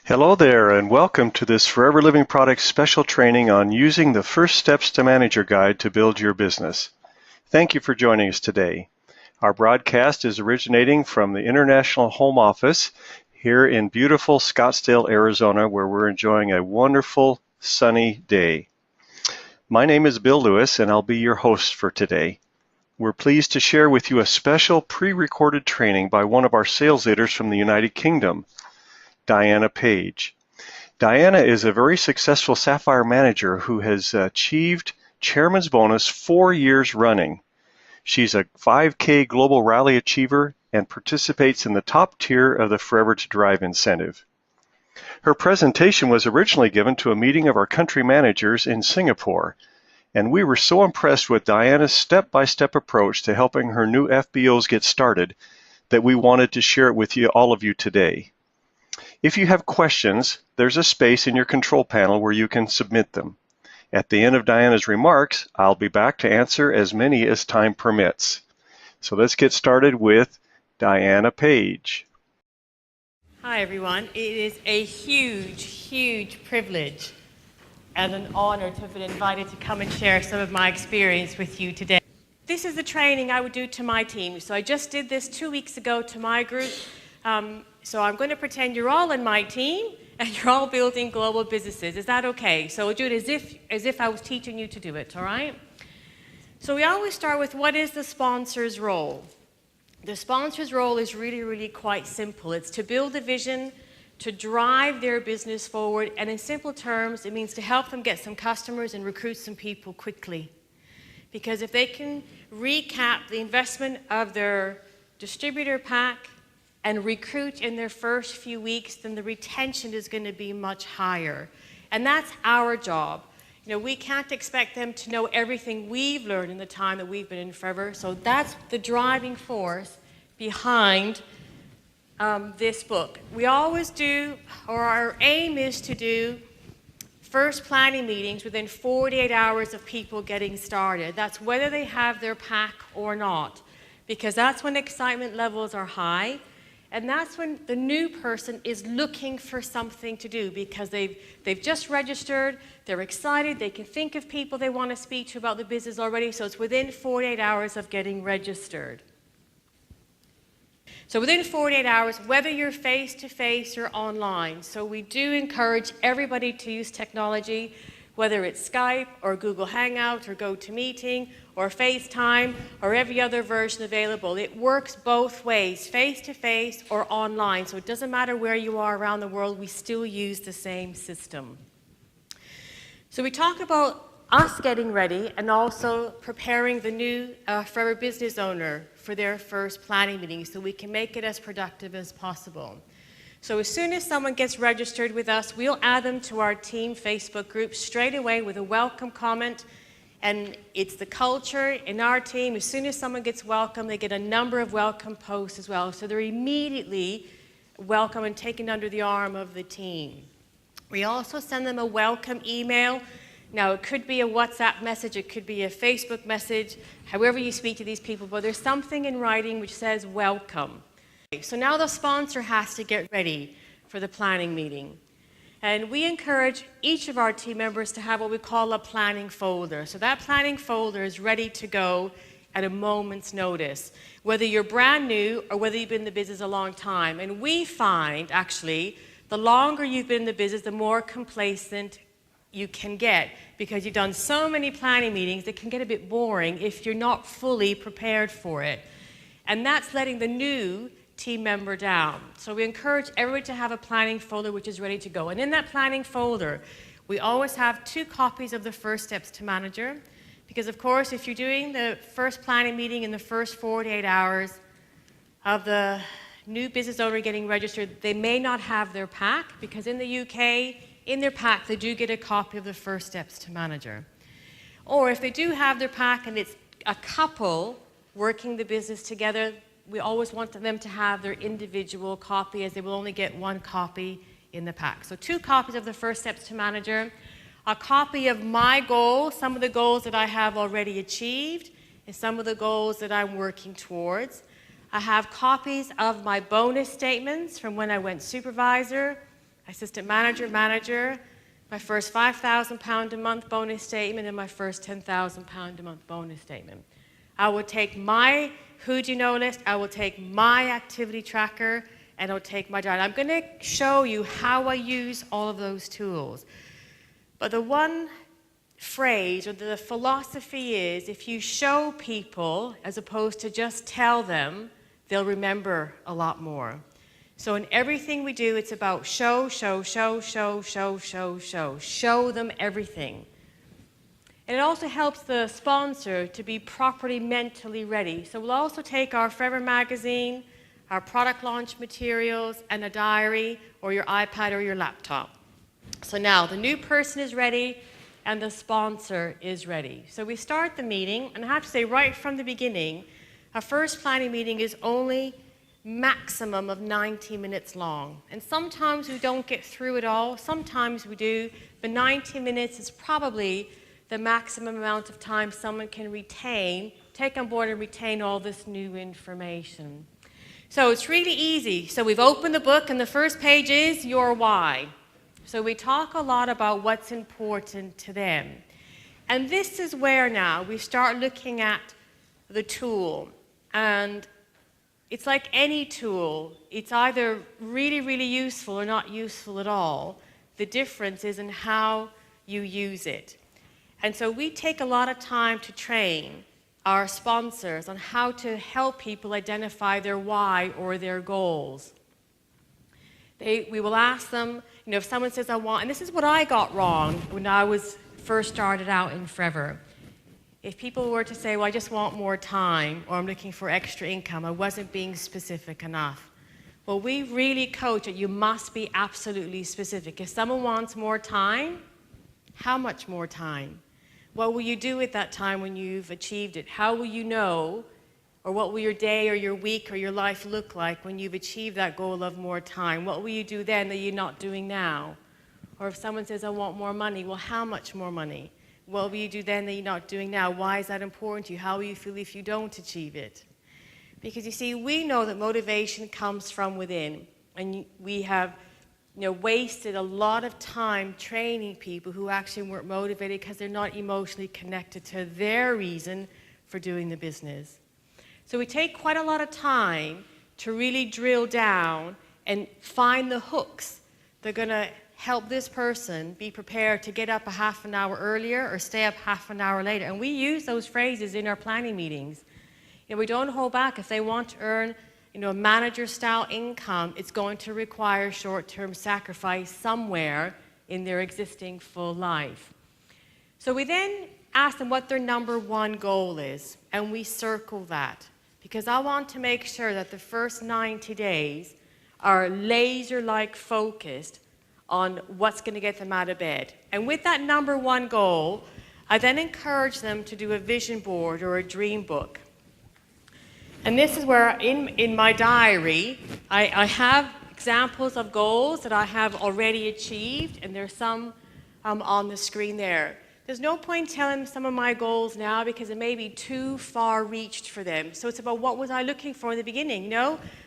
Hello there, and welcome to this Forever Living Products special training on using the First Steps to Manager Guide to build your business. Thank you for joining us today. Our broadcast is originating from the International Home Office here in beautiful Scottsdale, Arizona, where we're enjoying a wonderful sunny day. My name is Bill Lewis, and I'll be your host for today. We're pleased to share with you a special pre-recorded training by one of our sales leaders from the United Kingdom, Diana Page. Diana is a very successful Sapphire manager who has achieved Chairman's Bonus 4 years running. She's a 5K Global Rally Achiever and participates in the top tier of the Forever to Drive incentive. Her presentation was originally given to a meeting of our country managers in Singapore, and we were so impressed with Diana's step-by-step approach to helping her new FBOs get started that we wanted to share it with you, all of you today. If you have questions, there's a space in your control panel where you can submit them. At the end of Diana's remarks, I'll be back to answer as many as time permits. So let's get started with Diana Page. Hi everyone. It is a huge privilege and an honor to have been invited to come and share some of my experience with you today. This is the training I would do to my team. So I just did this 2 weeks ago to my group. So I'm going to pretend you're all in my team and you're all building global businesses. Is that okay? So we'll do it as if I was teaching you to do it, all right? So we always start with, what is the sponsor's role? The sponsor's role is really quite simple. It's to build a vision, to drive their business forward, and in simple terms, it means to help them get some customers and recruit some people quickly. Because if they can recap the investment of their distributor pack and recruit in their first few weeks, then the retention is going to be much higher. And that's our job. You know, we can't expect them to know everything we've learned in the time that we've been in Forever. So that's the driving force behind this book. We always do, or our aim is to do, first planning meetings within 48 hours of people getting started. That's whether they have their pack or not, because that's when excitement levels are high, and that's when the new person is looking for something to do, because they've just registered, they're excited, they can think of people they want to speak to about the business already, so it's within 48 hours of getting registered. So within 48 hours, whether you're face-to-face or online. So we do encourage everybody to use technology, whether it's Skype or Google Hangout or GoToMeeting or FaceTime or every other version available. It works both ways, face-to-face or online. So it doesn't matter where you are around the world, we still use the same system. So we talk about us getting ready and also preparing the new Forever business owner for their first planning meeting so we can make it as productive as possible. So as soon as someone gets registered with us, we'll add them to our team Facebook group straight away with a welcome comment. And it's the culture in our team. As soon as someone gets welcome, they get a number of welcome posts as well. So they're immediately welcome and taken under the arm of the team. We also send them a welcome email. Now, it could be a WhatsApp message, it could be a Facebook message, however you speak to these people, but there's something in writing which says welcome. So now the sponsor has to get ready for the planning meeting. And we encourage each of our team members to have what we call a planning folder. So that planning folder is ready to go at a moment's notice, whether you're brand new or whether you've been in the business a long time. And we find, actually, the longer you've been in the business, the more complacent you can get, because you've done so many planning meetings, it can get a bit boring if you're not fully prepared for it. And that's letting the new team member down. So we encourage everybody to have a planning folder which is ready to go. And in that planning folder, we always have 2 copies of the First Steps to Manager, because of course, if you're doing the first planning meeting in the first 48 hours of the new business owner getting registered, they may not have their pack, because in the UK, in their pack, they do get a copy of the First Steps to Manager. Or if they do have their pack and it's a couple working the business together, we always want them to have their individual copy, as they will only get 1 copy in the pack. So 2 copies of the First Steps to Manager, a copy of my goals, some of the goals that I have already achieved, and some of the goals that I'm working towards. I have copies of my bonus statements from when I went supervisor. assistant manager, my first £5,000 a month bonus statement, and my first £10,000 a month bonus statement. I will take my who do you know list, I will take my activity tracker, and I'll take my diary. I'm going to show you how I use all of those tools. But the one phrase or the philosophy is, if you show people as opposed to just tell them, they'll remember a lot more. So in everything we do, it's about show them everything. And it also helps the sponsor to be properly mentally ready. So we'll also take our Forever magazine, our product launch materials, and a diary, or your iPad or your laptop. So now the new person is ready, and the sponsor is ready. So we start the meeting, and I have to say right from the beginning, our first planning meeting is only maximum of 90 minutes long. And sometimes we don't get through it all, sometimes we do, but 90 minutes is probably the maximum amount of time someone can take on board and retain all this new information. So it's really easy. So we've opened the book, and the first page is your why. So we talk a lot about what's important to them. And this is where now we start looking at the tool. And it's like any tool. It's either really, really useful or not useful at all. The difference is in how you use it. And so we take a lot of time to train our sponsors on how to help people identify their why or their goals. We will ask them, if someone says, I want, and this is what I got wrong when I was first started out in Forever. If people were to say, well, I just want more time, or I'm looking for extra income, I wasn't being specific enough. Well, we really coach that you must be absolutely specific. If someone wants more time, how much more time? What will you do at that time when you've achieved it? How will you know, or what will your day or your week or your life look like when you've achieved that goal of more time? What will you do then that you're not doing now? Or if someone says, I want more money, well, how much more money? What will you do then that you're not doing now? Why is that important to you? How will you feel if you don't achieve it? Because you see, we know that motivation comes from within, and we have wasted a lot of time training people who actually weren't motivated because they're not emotionally connected to their reason for doing the business. So we take quite a lot of time to really drill down and find the hooks that are going to help this person be prepared to get up a half an hour earlier or stay up half an hour later. And we use those phrases in our planning meetings. We don't hold back. If they want to earn a manager-style income, it's going to require short-term sacrifice somewhere in their existing full life. So we then ask them what their number one goal is, and we circle that, because I want to make sure that the first 90 days are laser-like focused on what's going to get them out of bed. And with that number one goal, I then encourage them to do a vision board or a dream book. And this is where, in my diary, I have examples of goals that I have already achieved, and there's some on the screen there. There's no point telling some of my goals now because it may be too far reached for them. So it's about what was I looking for in the beginning.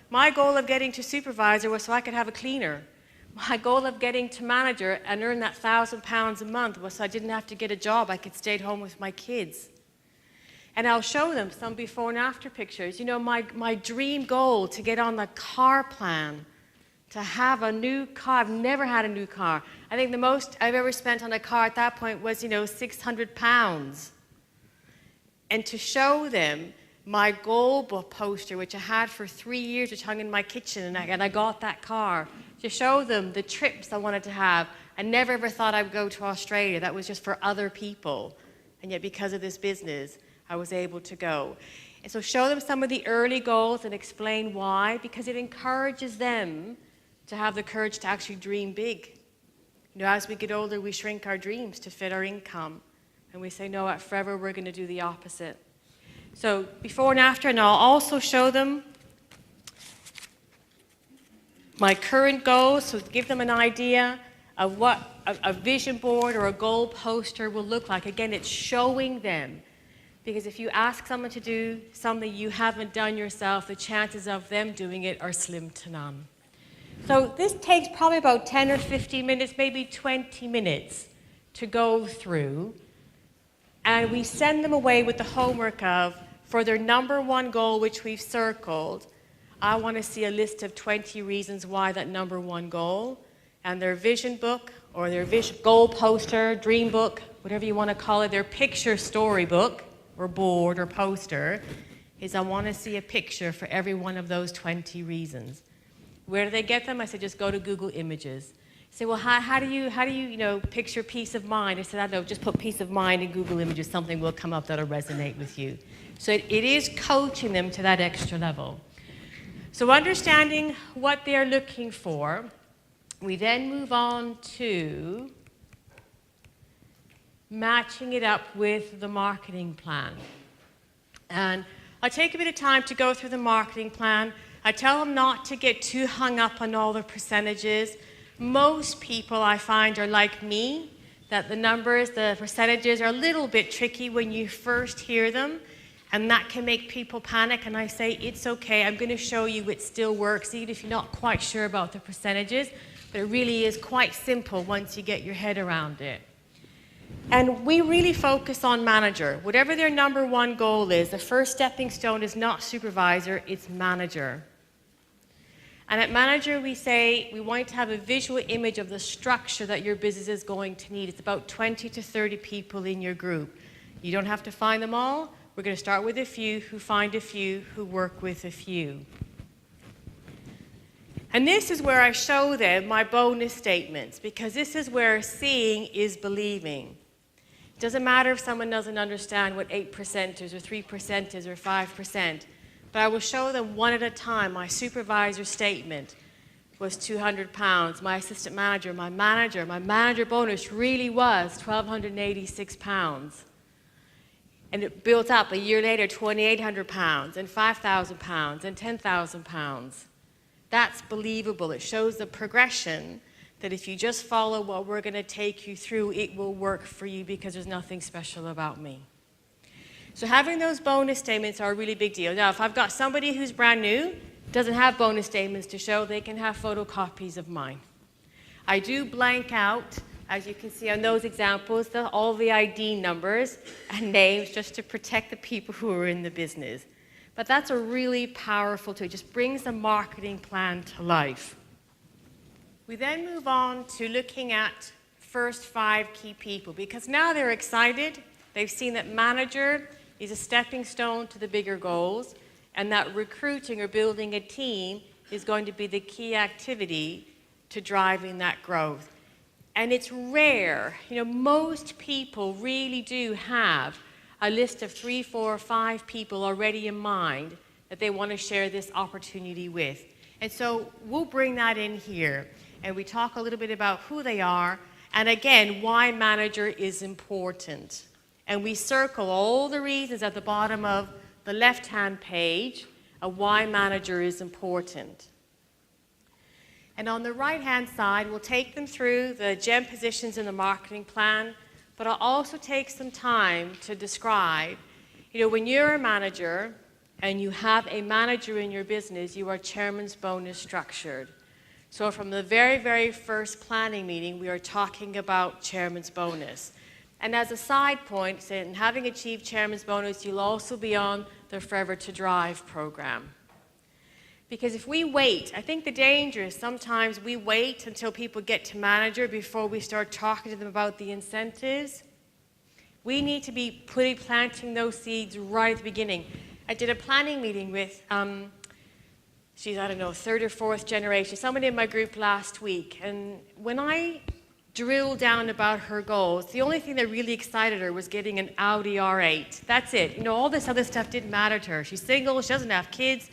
My goal of getting to supervisor was so I could have a cleaner. My goal of getting to manager and earn that £1,000 a month was so I didn't have to get a job. I could stay at home with my kids. And I'll show them some before and after pictures. My dream goal to get on the car plan, to have a new car. I've never had a new car. I think the most I've ever spent on a car at that point was, £600. And to show them my goal book poster, which I had for 3 years, which hung in my kitchen, and I got that car. To show them the trips I wanted to have. I never ever thought I would go to Australia. That was just for other people. And yet because of this business, I was able to go. And so show them some of the early goals and explain why, because it encourages them to have the courage to actually dream big. As we get older, we shrink our dreams to fit our income. And we say, no, at Forever, we're going to do the opposite. So before and after, and I'll also show them my current goals, so give them an idea of what a vision board or a goal poster will look like. Again, it's showing them. Because if you ask someone to do something you haven't done yourself, the chances of them doing it are slim to none. So this takes probably about 10 or 15 minutes, maybe 20 minutes to go through. And we send them away with the homework of, for their number one goal, which we've circled, I want to see a list of 20 reasons why that number one goal, and their vision book or their vision goal poster, dream book, whatever you want to call it, their picture storybook or board or poster, is I want to see a picture for every one of those 20 reasons. Where do they get them? I said, just go to Google Images. Say, well, how do you picture peace of mind? I said, I don't know, just put peace of mind in Google Images, something will come up that'll resonate with you. So it is coaching them to that extra level. So understanding what they're looking for, we then move on to matching it up with the marketing plan. And I take a bit of time to go through the marketing plan. I tell them not to get too hung up on all the percentages. Most people I find are like me, that the numbers, the percentages are a little bit tricky when you first hear them, and that can make people panic. And I say, it's okay, I'm going to show you it still works, even if you're not quite sure about the percentages, but it really is quite simple once you get your head around it. And we really focus on manager. Whatever their number one goal is, the first stepping stone is not supervisor, it's manager. And at manager, we say we want to have a visual image of the structure that your business is going to need. It's about 20 to 30 people in your group. You don't have to find them all. We're going to start with a few, who find a few, who work with a few. And this is where I show them my bonus statements, because this is where seeing is believing. It doesn't matter if someone doesn't understand what 8% is or 3% is or 5%. But I will show them one at a time. My supervisor statement was £200. My assistant manager, my manager bonus really was £1,286. And it built up a year later, £2,800 and £5,000 and £10,000. That's believable. It shows the progression that if you just follow what we're going to take you through, it will work for you because there's nothing special about me. So having those bonus statements are a really big deal. Now, if I've got somebody who's brand new, doesn't have bonus statements to show, they can have photocopies of mine. I do blank out, as you can see on those examples, all the ID numbers and names just to protect the people who are in the business. But that's a really powerful tool. It just brings the marketing plan to life. We then move on to looking at first 5 key people, because now they're excited. They've seen that manager is a stepping stone to the bigger goals, and that recruiting or building a team is going to be the key activity to driving that growth. And it's rare. Most people really do have a list of 3, 4, 5 people already in mind that they want to share this opportunity with. And so we'll bring that in here, and we talk a little bit about who they are, and again, why manager is important. And we circle all the reasons at the bottom of the left-hand page of why manager is important. And on the right-hand side, we'll take them through the gem positions in the marketing plan, but I'll also take some time to describe, when you're a manager and you have a manager in your business, you are chairman's bonus structured. So from the very, very first planning meeting, we are talking about chairman's bonus. And as a side point, in having achieved chairman's bonus, you'll also be on the Forever to Drive program. Because if we wait, I think the danger is sometimes we wait until people get to manager before we start talking to them about the incentives. We need to be planting those seeds right at the beginning. I did a planning meeting with, she's, I don't know, 3rd or 4th generation, somebody in my group last week. And when I drilled down about her goals, the only thing that really excited her was getting an Audi R8. That's it. All this other stuff didn't matter to her. She's single, she doesn't have kids,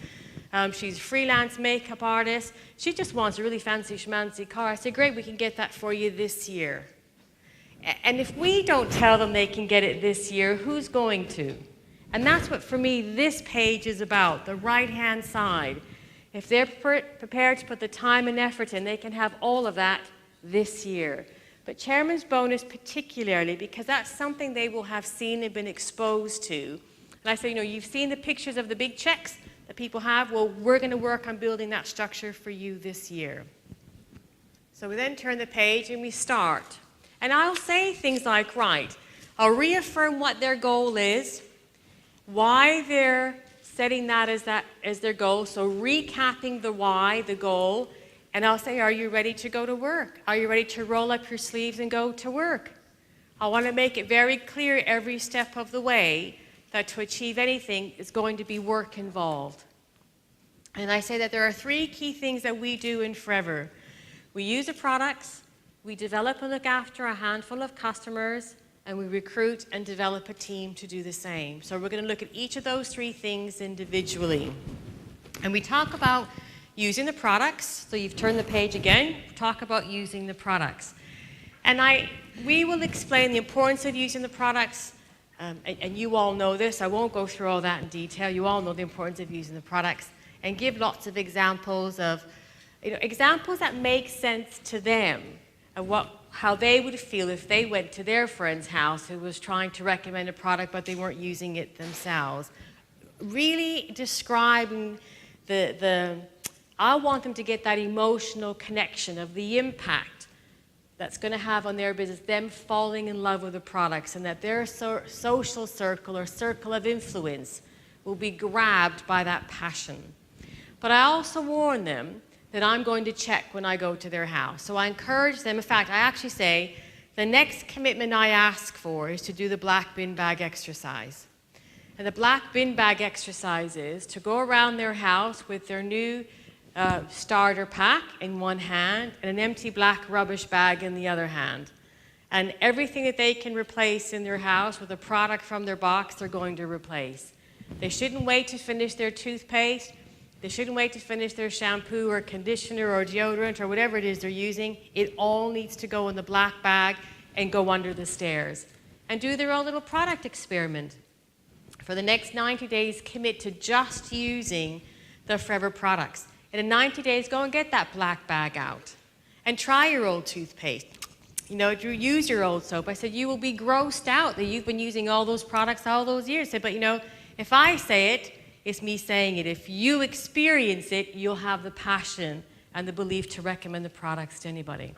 she's a freelance makeup artist. She just wants a really fancy schmancy car. I said, great, we can get that for you this year. And if we don't tell them they can get it this year, who's going to? And that's what, for me, this page is about, the right-hand side. If they're prepared to put the time and effort in, they can have all of that this year. But chairman's bonus particularly, because that's something they will have seen and been exposed to. And I say, you've seen the pictures of the big checks that people have. Well, we're going to work on building that structure for you this year. So we then turn the page and we start. And I'll say things like, right, I'll reaffirm what their goal is, why they're setting that as their goal. So recapping the why, the goal, and I'll say, are you ready to go to work? Are you ready to roll up your sleeves and go to work? I want to make it very clear every step of the way that to achieve anything is going to be work involved. And I say that there are 3 key things that we do in Forever. We use the products, we develop and look after a handful of customers, and we recruit and develop a team to do the same. So we're going to look at each of those 3 things individually. And we talk about using the products. So you've turned the page again. Talk about using the products. And we will explain the importance of using the products. And you all know this. I won't go through all that in detail. You all know the importance of using the products. And give lots of examples of, examples that make sense to them of how they would feel if they went to their friend's house who was trying to recommend a product but they weren't using it themselves. Really describing I want them to get that emotional connection of the impact that's going to have on their business, them falling in love with the products, and that their social circle or circle of influence will be grabbed by that passion. But I also warn them that I'm going to check when I go to their house. So I encourage them. In fact, I actually say the next commitment I ask for is to do the black bin bag exercise. And the black bin bag exercise is to go around their house with their new starter pack in one hand and an empty black rubbish bag in the other hand. And everything that they can replace in their house with a product from their box, they're going to replace. They shouldn't wait to finish their toothpaste. They shouldn't wait to finish their shampoo or conditioner or deodorant or whatever it is they're using. It all needs to go in the black bag and go under the stairs. And do their own little product experiment. For the next 90 days, commit to just using the Forever products. And in 90 days, go and get that black bag out. And try your old toothpaste. Use your old soap. I said, you will be grossed out that you've been using all those products all those years. I said, but if I say it, it's me saying it. If you experience it, you'll have the passion and the belief to recommend the products to anybody.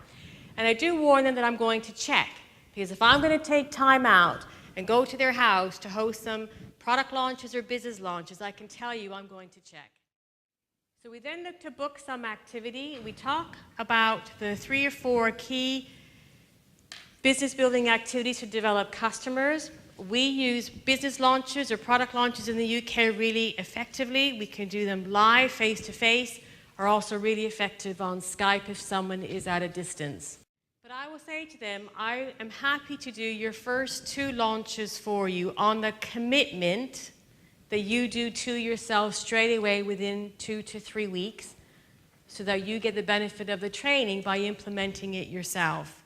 And I do warn them that I'm going to check. Because if I'm going to take time out and go to their house to host some product launches or business launches, I can tell you I'm going to check. So we then look to book some activity. We talk about the 3 or 4 key business building activities to develop customers. We use business launches or product launches in the UK really effectively. We can do them live, face-to-face, or also really effective on Skype if someone is at a distance. But I will say to them, I am happy to do your first 2 launches for you on the commitment that you do to yourself straight away within 2 to 3 weeks so that you get the benefit of the training by implementing it yourself.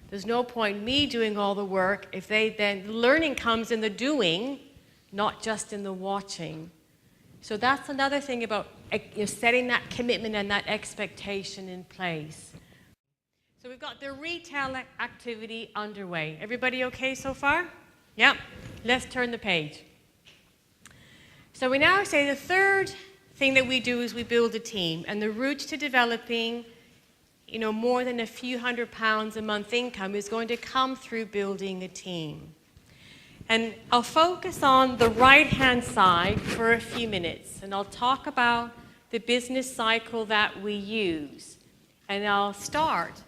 There's no point me doing all the work if learning comes in the doing, not just in the watching. So that's another thing about setting that commitment and that expectation in place. So we've got the retail activity underway. Everybody okay so far? Yeah. Let's turn the page. So we now say the third thing that we do is we build a team. And the route to developing more than a few £100 a month income is going to come through building a team. And I'll focus on the right-hand side for a few minutes. And I'll talk about the business cycle that we use. And I'll start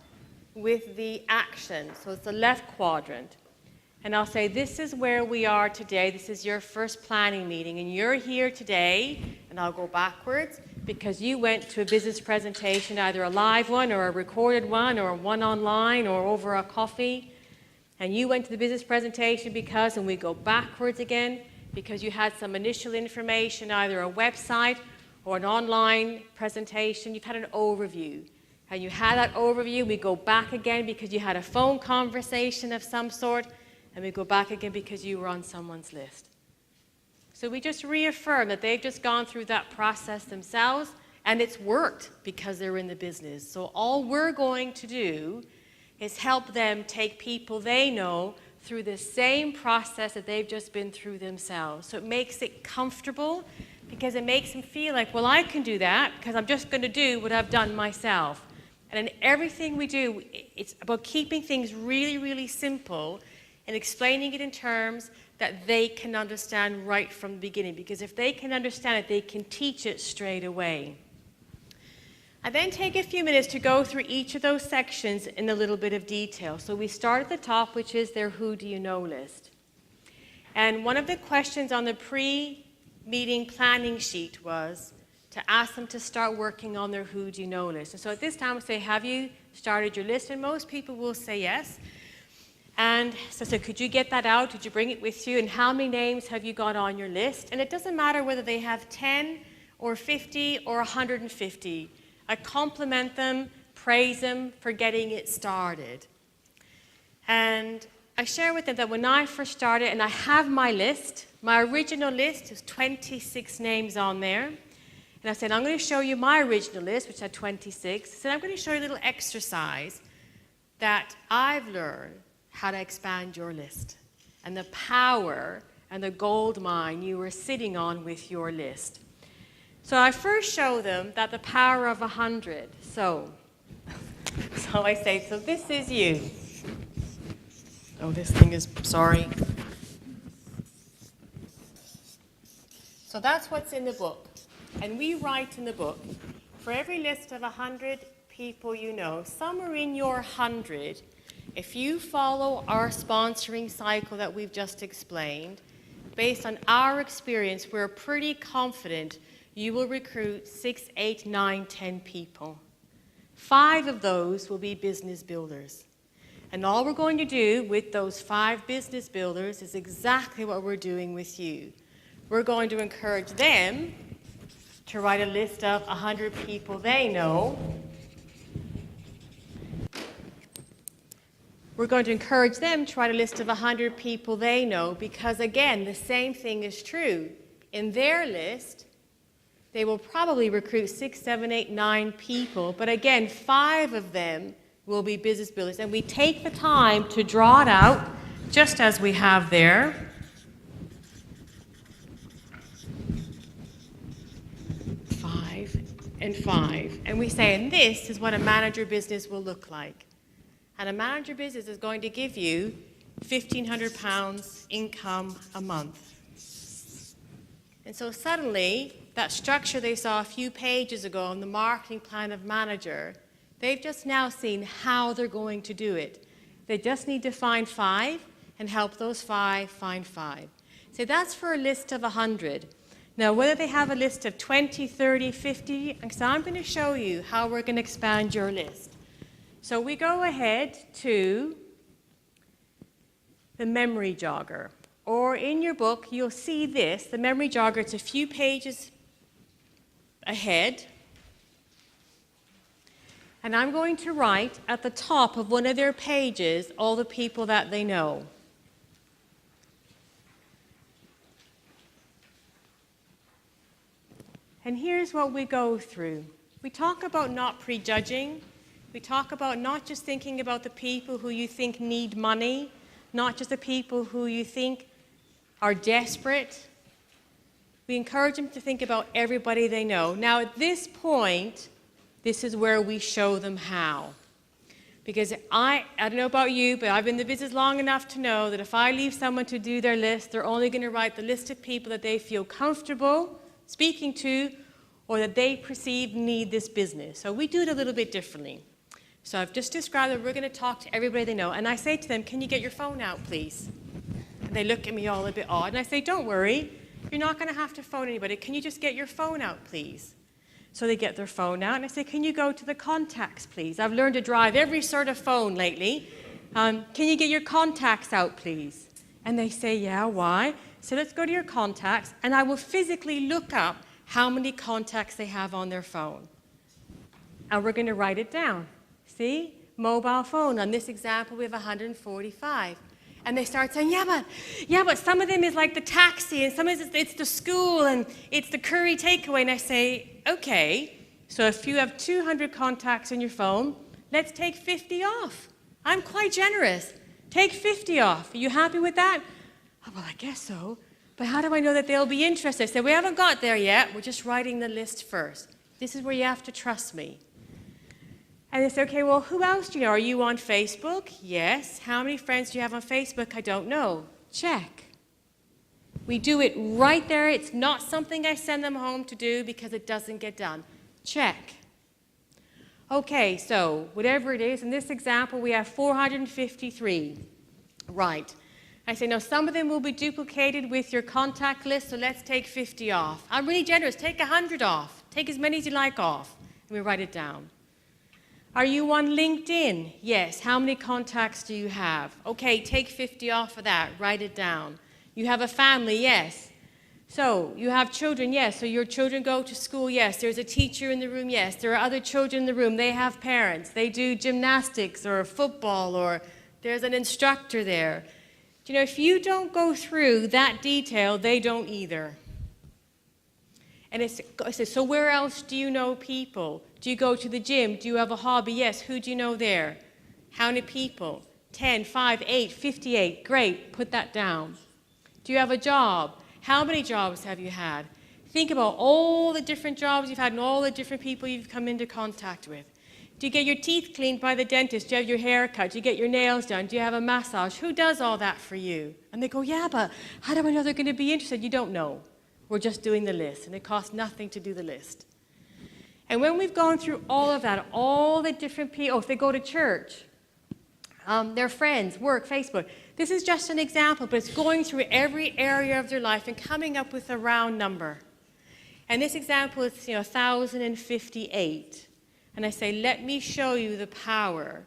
with the action. So it's the left quadrant. And I'll say, this is where we are today. This is your first planning meeting. And you're here today, and I'll go backwards, because you went to a business presentation, either a live one or a recorded one or one online or over a coffee. And you went to the business presentation because, and we go backwards again, because you had some initial information, either a website or an online presentation. You've had an overview. And you had that overview. We go back again because you had a phone conversation of some sort. And we go back again because you were on someone's list. So we just reaffirm that they've just gone through that process themselves, and it's worked because they're in the business. So all we're going to do is help them take people they know through the same process that they've just been through themselves. So it makes it comfortable because it makes them feel like, well, I can do that because I'm just going to do what I've done myself. And in everything we do, it's about keeping things really, really simple and explaining it in terms that they can understand right from the beginning. Because if they can understand it, they can teach it straight away. I then take a few minutes to go through each of those sections in a little bit of detail. So we start at the top, which is their Who Do You Know list. And one of the questions on the pre-meeting planning sheet was to ask them to start working on their Who Do You Know list. And so at this time, I say, have you started your list? And most people will say yes. And so I said, could you get that out? Did you bring it with you? And how many names have you got on your list? And it doesn't matter whether they have 10 or 50 or 150. I compliment them, praise them for getting it started. And I share with them that when I first started, and I have my list, my original list is 26 names on there. And I said, I'm going to show you my original list, which had 26. I said, I'm going to show you a little exercise that I've learned how to expand your list and the power and the gold mine you were sitting on with your list. So I first show them that the power of 100. So I say, so this is you. Oh, this thing is, sorry. So that's what's in the book. And we write in the book, for every list of 100 people you know, somewhere in your 100, if you follow our sponsoring cycle that we've just explained, based on our experience, we're pretty confident you will recruit 6, 8, 9, 10 people. 5 of those will be business builders. And all we're going to do with those 5 business builders is exactly what we're doing with you. We're going to encourage them to write a list of 100 people they know. We're going to encourage them to write a list of 100 people they know because, again, the same thing is true. In their list, they will probably recruit 6, 7, 8, 9 people, but again, 5 of them will be business builders. And we take the time to draw it out, just as we have there. And 5. And we say, and this is what a manager business will look like. And a manager business is going to give you £1,500 income a month. And so suddenly, that structure they saw a few pages ago on the marketing plan of manager, they've just now seen how they're going to do it. They just need to find 5 and help those 5 find 5. So that's for a list of 100. Now, whether they have a list of 20, 30, 50, so I'm going to show you how we're going to expand your list. So we go ahead to the memory jogger. Or in your book, you'll see this, the memory jogger. It's a few pages ahead. And I'm going to write at the top of one of their pages all the people that they know. And here's what we go through. We talk about not prejudging. We talk about not just thinking about the people who you think need money, not just the people who you think are desperate. We encourage them to think about everybody they know. Now, at this point, this is where we show them how. Because I don't know about you, but I've been in the business long enough to know that if I leave someone to do their list, they're only going to write the list of people that they feel comfortable speaking to or that they perceive need this business. So we do it a little bit differently. So I've just described that we're going to talk to everybody they know. And I say to them, can you get your phone out, please? And they look at me all a bit odd. And I say, don't worry. You're not going to have to phone anybody. Can you just get your phone out, please? So they get their phone out. And I say, can you go to the contacts, please? I've learned to drive every sort of phone lately. Can you get your contacts out, please? And they say, yeah, why? So let's go to your contacts. And I will physically look up how many contacts they have on their phone. And we're going to write it down. See? Mobile phone. On this example, we have 145. And they start saying, yeah, but some of them is like the taxi, and some of it's the school, and it's the curry takeaway. And I say, okay, so if you have 200 contacts on your phone, let's take 50 off. I'm quite generous. Take 50 off. Are you happy with that? Oh, well, I guess so. But how do I know that they'll be interested? I say, we haven't got there yet. We're just writing the list first. This is where you have to trust me. And they say, okay, well, who else do you know? Are you on Facebook? Yes. How many friends do you have on Facebook? I don't know. Check. We do it right there. It's not something I send them home to do because it doesn't get done. Check. Okay, so whatever it is, in this example, we have 453. Right. I say, no, some of them will be duplicated with your contact list, so let's take 50 off. I'm really generous. Take 100 off. Take as many as you like off. And we write it down. Are you on LinkedIn? Yes. How many contacts do you have? Okay, take 50 off of that. Write it down. You have a family? Yes. So you have children? Yes. So your children go to school? Yes. There's a teacher in the room? Yes. There are other children in the room. They have parents. They do gymnastics or football, or there's an instructor there. You know, if you don't go through that detail, they don't either. And I said, so where else do you know people? Do you go to the gym? Do you have a hobby? Yes. Who do you know there? How many people? 10, 5, 8, 58. Great. Put that down. Do you have a job? How many jobs have you had? Think about all the different jobs you've had and all the different people you've come into contact with. Do you get your teeth cleaned by the dentist? Do you have your hair cut? Do you get your nails done? Do you have a massage? Who does all that for you? And they go, yeah, but how do I know they're going to be interested? You don't know. We're just doing the list, and it costs nothing to do the list. And when we've gone through all of that, all the different people, if they go to church, their friends, work, Facebook, this is just an example, but it's going through every area of their life and coming up with a round number. And this example is 1,058. And I say, let me show you the power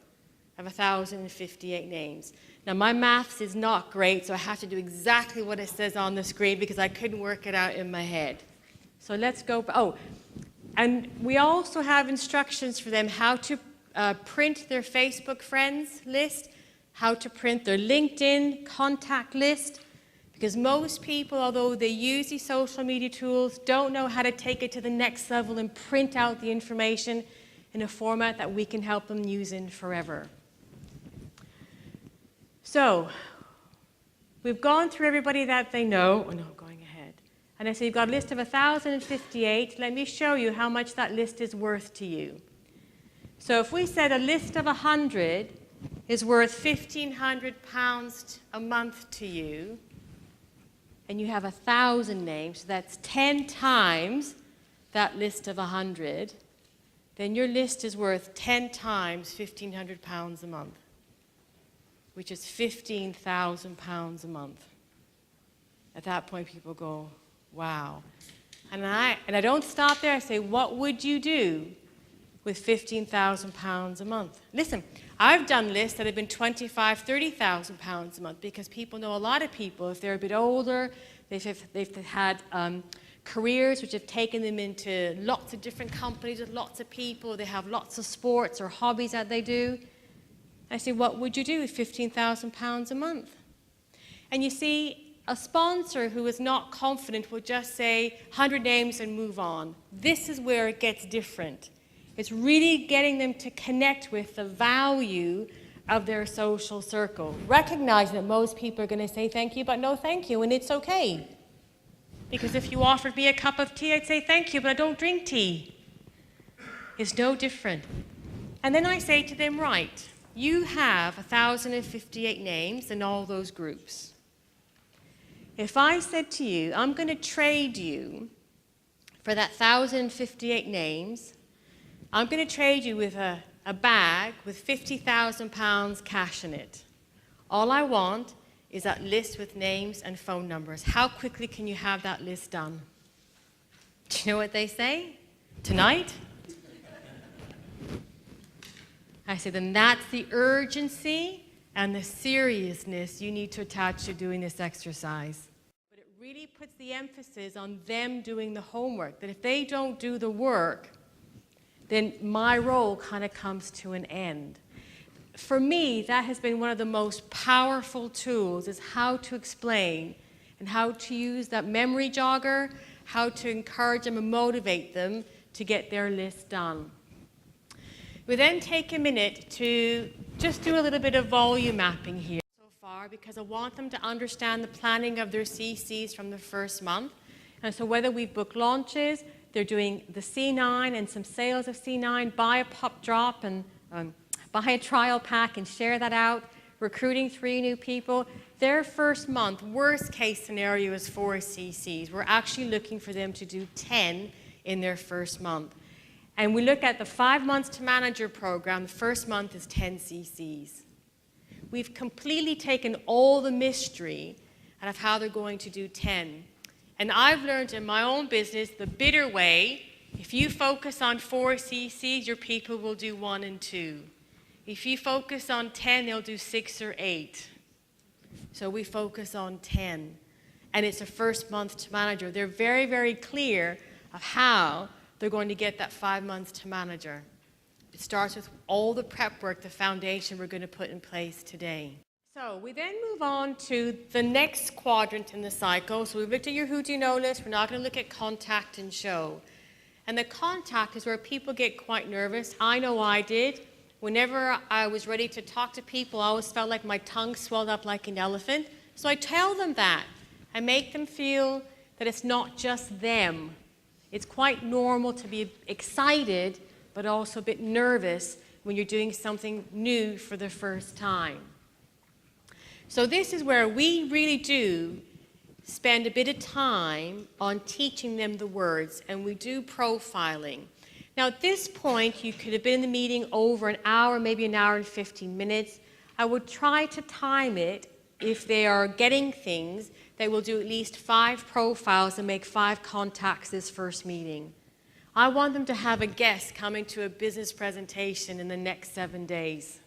of 1,058 names. Now, my maths is not great, so I have to do exactly what it says on the screen because I couldn't work it out in my head. So let's go. Oh, and we also have instructions for them how to print their Facebook friends list, how to print their LinkedIn contact list, because most people, although they use these social media tools, don't know how to take it to the next level and print out the information in a format that we can help them use in forever. So we've gone through everybody that they know. Oh, no, I'm going ahead. And I say, you've got a list of 1,058. Let me show you how much that list is worth to you. So if we said a list of 100 is worth £1,500 a month to you, and you have 1,000 names, so that's 10 times that list of 100, then your list is worth 10 times £1,500 a month, which is £15,000 a month. At that point, people go, wow. And I don't stop there. I say, what would you do with £15,000 a month? Listen, I've done lists that have been £25,000, £30,000 a month because people know a lot of people. If they're a bit older, they've had careers which have taken them into lots of different companies with lots of people. They have lots of sports or hobbies that they do. I say, what would you do with £15,000 a month? And you see, a sponsor who is not confident will just say 100 names and move on. This is where it gets different. It's really getting them to connect with the value of their social circle, recognizing that most people are going to say thank you, but no thank you, and it's okay. Because if you offered me a cup of tea, I'd say thank you, but I don't drink tea. It's no different. And then I say to them, right, you have 1,058 names in all those groups. If I said to you, I'm going to trade you for that 1,058 names, I'm going to trade you with a bag with £50,000 cash in it. All I want is that list with names and phone numbers. How quickly can you have that list done? Do you know what they say? Tonight? I say, then that's the urgency and the seriousness you need to attach to doing this exercise. But it really puts the emphasis on them doing the homework, that if they don't do the work, then my role kind of comes to an end. For me, that has been one of the most powerful tools, is how to explain and how to use that memory jogger, how to encourage them and motivate them to get their list done. We then take a minute to just do a little bit of volume mapping here so far, because I want them to understand the planning of their CCs from the first month. And so whether we've booked launches, they're doing the C9 and some sales of C9, buy a pop drop and buy a trial pack and share that out, recruiting 3 new people. Their first month, worst case scenario is 4 CCs. We're actually looking for them to do 10 in their first month. And we look at the 5 months to manager program, the first month is 10 CCs. We've completely taken all the mystery out of how they're going to do 10. And I've learned in my own business the bitter way, if you focus on 4 CCs, your people will do 1 and 2. If you focus on 10, they'll do 6 or 8. So we focus on 10. And it's a first month to manager. They're very, very clear of how they're going to get that 5 months to manager. It starts with all the prep work, the foundation we're going to put in place today. So we then move on to the next quadrant in the cycle. So we've looked at your who do you know list. We're not going to look at contact and show. And the contact is where people get quite nervous. I know I did. Whenever I was ready to talk to people, I always felt like my tongue swelled up like an elephant. So I tell them that. I make them feel that it's not just them. It's quite normal to be excited, but also a bit nervous when you're doing something new for the first time. So this is where we really do spend a bit of time on teaching them the words, and we do profiling. Now at this point, you could have been in the meeting over an hour, maybe an hour and 15 minutes. I would try to time it. If they are getting things, they will do at least 5 profiles and make 5 contacts this first meeting. I want them to have a guest coming to a business presentation in the next 7 days.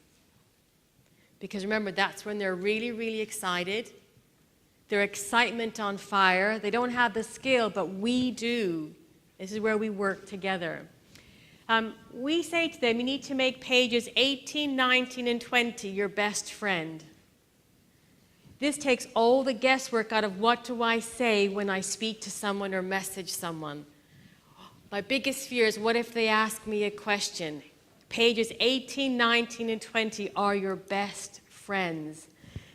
Because remember, that's when they're really, really excited. Their excitement on fire. They don't have the skill, but we do. This is where we work together. We say to them, you need to make pages 18, 19, and 20 your best friend. This takes all the guesswork out of what do I say when I speak to someone or message someone. My biggest fear is what if they ask me a question? Pages 18, 19, and 20 are your best friends.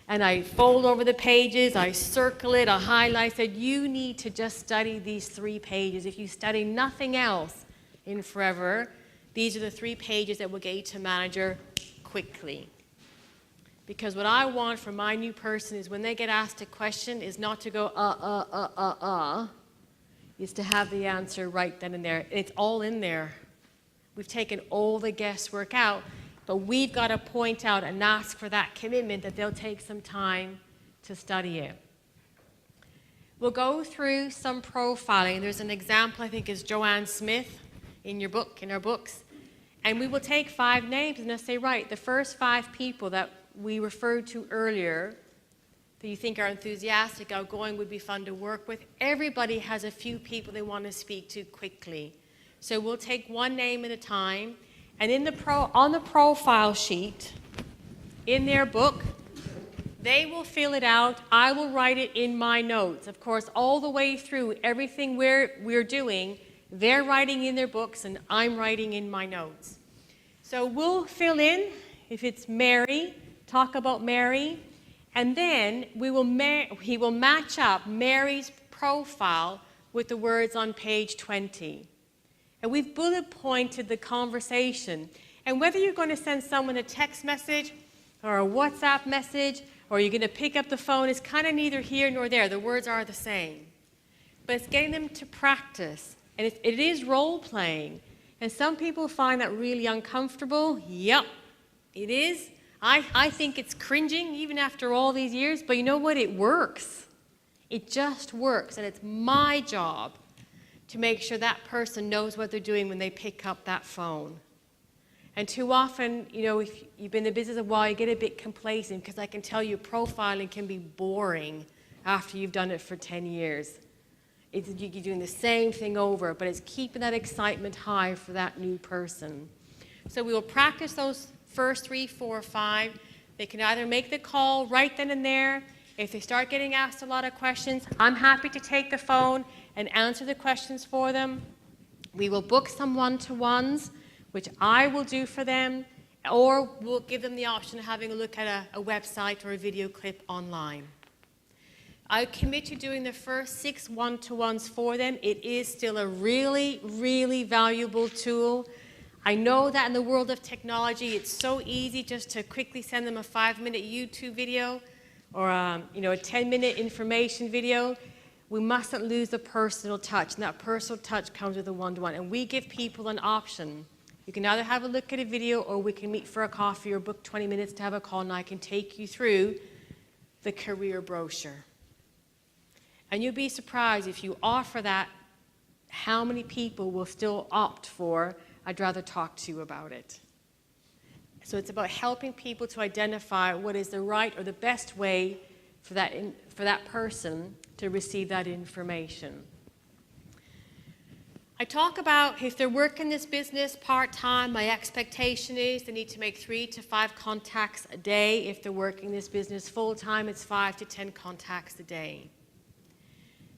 And I fold over the pages, I circle it, I highlight it. You need to just study these 3 pages. If you study nothing else in Forever, these are the 3 pages that will get you to manager quickly. Because what I want from my new person is when they get asked a question is not to go, is to have the answer right then and there. It's all in there. We've taken all the guesswork out, but we've got to point out and ask for that commitment that they'll take some time to study it. We'll go through some profiling. There's an example, I think, is Joanne Smith in your book, in our books. And we will take 5 names and they'll say, right, the first 5 people that we referred to earlier that you think are enthusiastic, outgoing, would be fun to work with. Everybody has a few people they want to speak to quickly. So we'll take 1 name at a time. And on the profile sheet, in their book, they will fill it out. I will write it in my notes. Of course, all the way through, everything we're doing, they're writing in their books and I'm writing in my notes. So we'll fill in, if it's Mary, talk about Mary, and then he will match up Mary's profile with the words on page 20. And we've bullet pointed the conversation. And whether you're going to send someone a text message or a WhatsApp message or you're going to pick up the phone, it's kind of neither here nor there. The words are the same. But it's getting them to practice. And it is role playing. And some people find that really uncomfortable. Yep, it is. I think it's cringing even after all these years, but you know what? It works. It just works, and it's my job to make sure that person knows what they're doing when they pick up that phone. And too often, you know, if you've been in the business a while, you get a bit complacent because I can tell you profiling can be boring after you've done it for 10 years. You're doing the same thing over, but it's keeping that excitement high for that new person. So we will practice those first 3, 4, 5. They can either make the call right then and there. If they start getting asked a lot of questions, I'm happy to take the phone and answer the questions for them. We will book some one-to-ones, which I will do for them, or we'll give them the option of having a look at a website or a video clip online. I commit to doing the first 6 one-to-ones for them. It is still a really, really valuable tool. I know that in the world of technology, it's so easy just to quickly send them a 5-minute YouTube video or a 10-minute information video. We mustn't lose the personal touch, and that personal touch comes with a one-to-one. And we give people an option. You can either have a look at a video, or we can meet for a coffee or book 20 minutes to have a call, and I can take you through the career brochure. And you'll be surprised if you offer that, how many people will still opt for, I'd rather talk to you about it. So it's about helping people to identify what is the right or the best way for that person to receive that information. I talk about if they're working this business part-time, my expectation is they need to make 3 to 5 contacts a day. If they're working this business full-time, it's 5 to 10 contacts a day.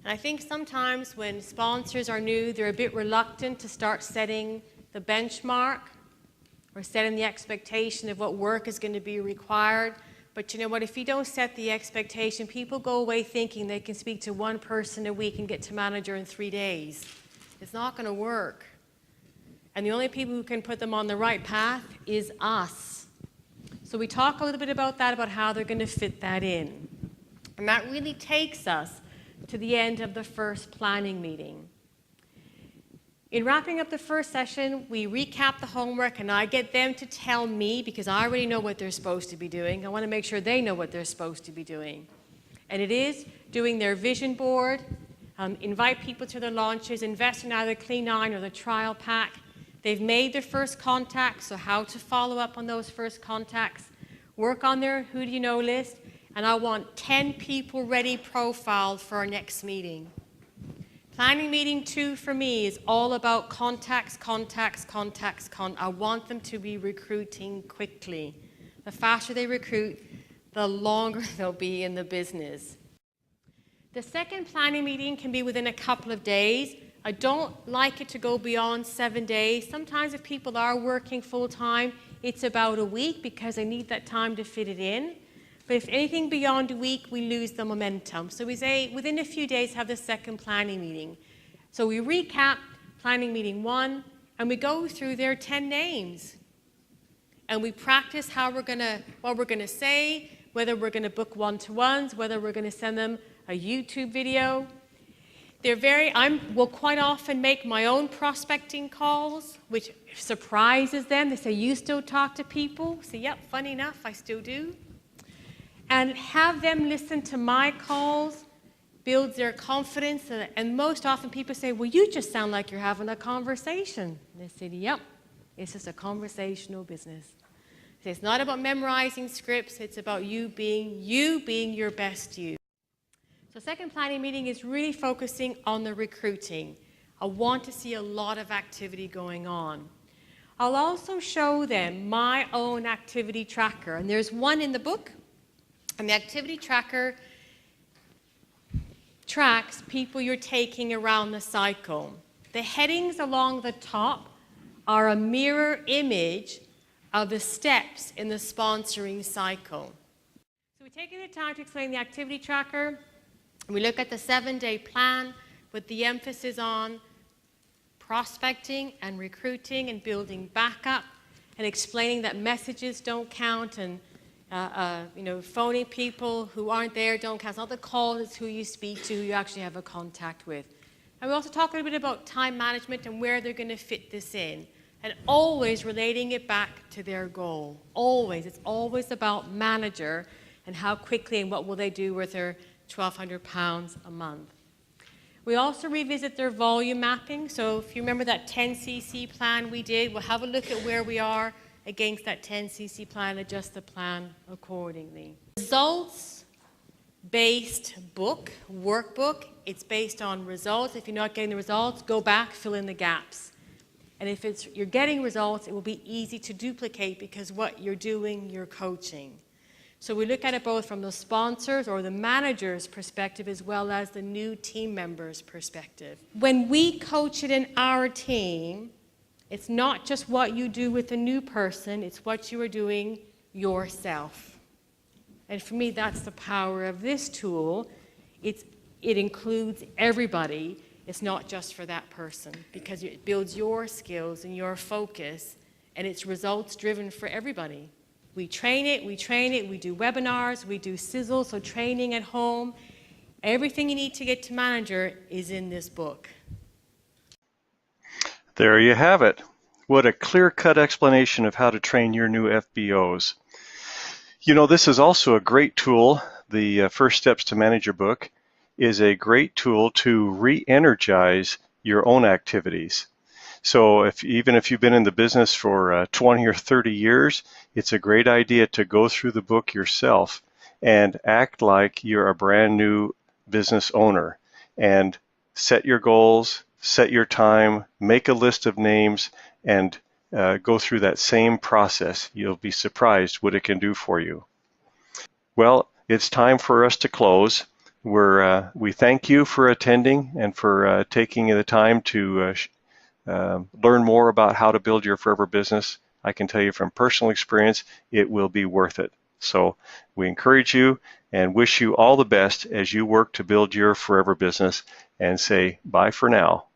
And I think sometimes when sponsors are new, they're a bit reluctant to start setting the benchmark or setting the expectation of what work is going to be required. But you know what, if you don't set the expectation, people go away thinking they can speak to one person a week and get to manager in 3 days. It's not going to work. And the only people who can put them on the right path is us. So we talk a little bit about that, about how they're going to fit that in. And that really takes us to the end of the first planning meeting. In wrapping up the first session, we recap the homework, and I get them to tell me, because I already know what they're supposed to be doing. I want to make sure they know what they're supposed to be doing. And it is doing their vision board, invite people to their launches, invest in either Clean9 or the trial pack. They've made their first contacts, so how to follow up on those first contacts. Work on their who do you know list, and I want 10 people ready profiled for our next meeting. Planning meeting 2 for me is all about contacts. I want them to be recruiting quickly. The faster they recruit, the longer they'll be in the business. The second planning meeting can be within a couple of days. I don't like it to go beyond 7 days. Sometimes if people are working full-time, it's about a week because they need that time to fit it in. But if anything beyond a week, we lose the momentum. So we say within a few days, have the second planning meeting. So we recap planning meeting 1, and we go through their 10 names. And we practice what we're gonna say, whether we're gonna book one-to-ones, whether we're gonna send them a YouTube video. Will quite often make my own prospecting calls, which surprises them. They say, you still talk to people? I say, yep, funny enough, I still do. And have them listen to my calls, builds their confidence. And most often people say, well, you just sound like you're having a conversation. And I say, yep, it's just a conversational business. So it's not about memorizing scripts, it's about you being your best you. So second planning meeting is really focusing on the recruiting. I want to see a lot of activity going on. I'll also show them my own activity tracker, and there's one in the book. And the activity tracker tracks people you're taking around the cycle. The headings along the top are a mirror image of the steps in the sponsoring cycle. So we're taking the time to explain the activity tracker. We look at the 7-day plan with the emphasis on prospecting and recruiting and building backup and explaining that messages don't count and phoning people who aren't there don't count. It's not the calls, it's who you speak to, who you actually have a contact with. And we also talk a little bit about time management and where they're going to fit this in. And always relating it back to their goal. Always. It's always about manager and how quickly and what will they do with their £1,200 a month. We also revisit their volume mapping. So if you remember that 10cc plan we did, we'll have a look at where we are against that 10cc plan, adjust the plan accordingly. Results-based workbook, it's based on results. If you're not getting the results, go back, fill in the gaps. And if you're getting results, it will be easy to duplicate because what you're doing, you're coaching. So we look at it both from the sponsors or the manager's perspective as well as the new team member's perspective. When we coach it in our team, it's not just what you do with a new person, it's what you are doing yourself. And for me, that's the power of this tool. It includes everybody. it's not just for that person, because it builds your skills and your focus, and it's results driven for everybody. We train it, we do webinars, we do sizzle, so training at home. Everything you need to get to manager is in this book. There you have it. What a clear-cut explanation of how to train your new FBOs. You know, this is also a great tool. The First Steps to Manager book is a great tool to re-energize your own activities. So even if you've been in the business for 20 or 30 years, it's a great idea to go through the book yourself and act like you're a brand new business owner and set your goals, set your time, make a list of names, and go through that same process. You'll be surprised what it can do for you. Well, it's time for us to close. We thank you for attending and for taking the time to learn more about how to build your forever business. I can tell you from personal experience, it will be worth it. So we encourage you and wish you all the best as you work to build your forever business, and say bye for now.